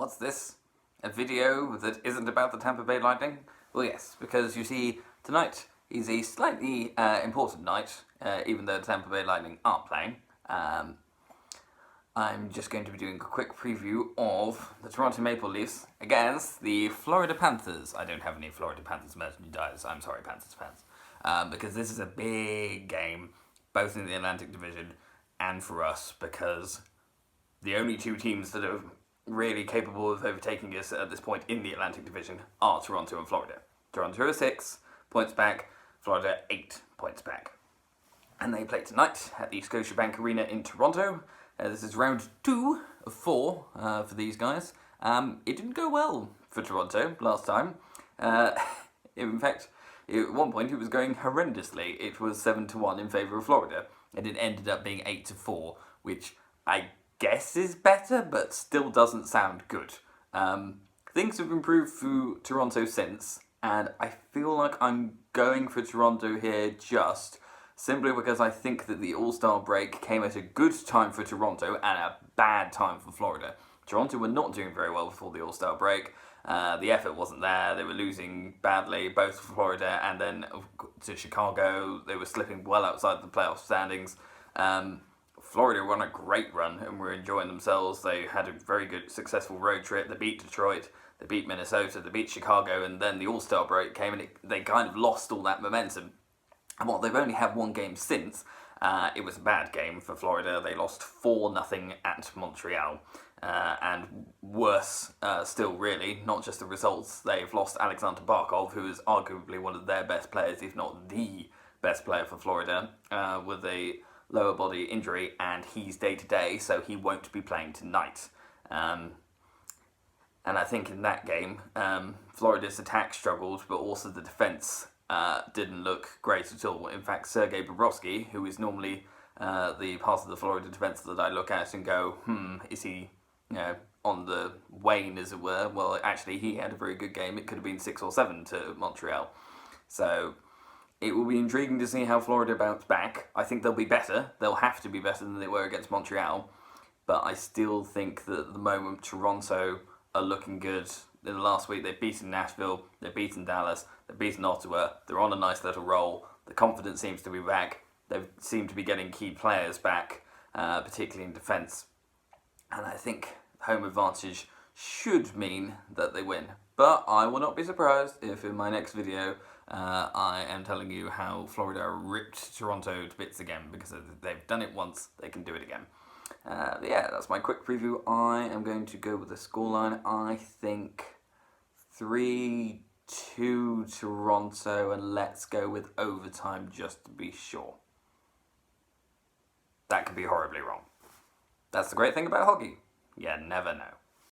What's this? A video that isn't about the Tampa Bay Lightning? Well, yes, because you see, tonight is a slightly important night, even though the Tampa Bay Lightning aren't playing. I'm just going to be doing a quick preview of the Toronto Maple Leafs against the Florida Panthers. I don't have any Florida Panthers merchandise, I'm sorry, Panthers fans. Because this is a big game, both in the Atlantic Division and for us, because the only two teams that are really capable of overtaking us at this point in the Atlantic Division are Toronto and Florida. Toronto are 6 points back, Florida 8 points back. And they play tonight at the Scotiabank Arena in Toronto. This is round 2 of 4 for these guys. It didn't go well for Toronto last time. In fact, at one point it was going horrendously. It was 7-1 in favour of Florida, and it ended up being 8-4, which I guess is better, but still doesn't sound good. Things have improved for Toronto since, and I feel like I'm going for Toronto here just simply because I think that the All-Star break came at a good time for Toronto and a bad time for Florida. Toronto were not doing very well before the All-Star break. The effort wasn't there. They were losing badly, both to Florida and then to Chicago. They were slipping well outside the playoff standings. Florida were on a great run and were enjoying themselves. They had a very good, successful road trip. They beat Detroit, they beat Minnesota, they beat Chicago, and then the All-Star break came and they kind of lost all that momentum. And while they've only had one game since, it was a bad game for Florida. They lost 4-0 at Montreal. And worse still, really, not just the results, they've lost Alexander Barkov, who is arguably one of their best players, if not the best player for Florida, with a lower body injury, and he's day-to-day, so he won't be playing tonight. And I think in that game, Florida's attack struggled, but also the defence didn't look great at all. In fact, Sergei Bobrovsky, who is normally the part of the Florida defence that I look at and go, is he, on the wane, as it were? Well, actually, he had a very good game. It could have been 6 or 7 to Montreal. So it will be intriguing to see how Florida bounce back. I think they'll be better. They'll have to be better than they were against Montreal. But I still think that at the moment, Toronto are looking good. In the last week, they've beaten Nashville, they've beaten Dallas, they've beaten Ottawa. They're on a nice little roll. The confidence seems to be back. They seem to be getting key players back, particularly in defence. And I think home advantage should mean that they win. But I will not be surprised if in my next video I am telling you how Florida ripped Toronto to bits again, because they've done it once, they can do it again. Yeah, that's my quick preview. I am going to go with the scoreline. I think 3-2 Toronto, and let's go with overtime just to be sure. That could be horribly wrong. That's the great thing about hockey. You never know.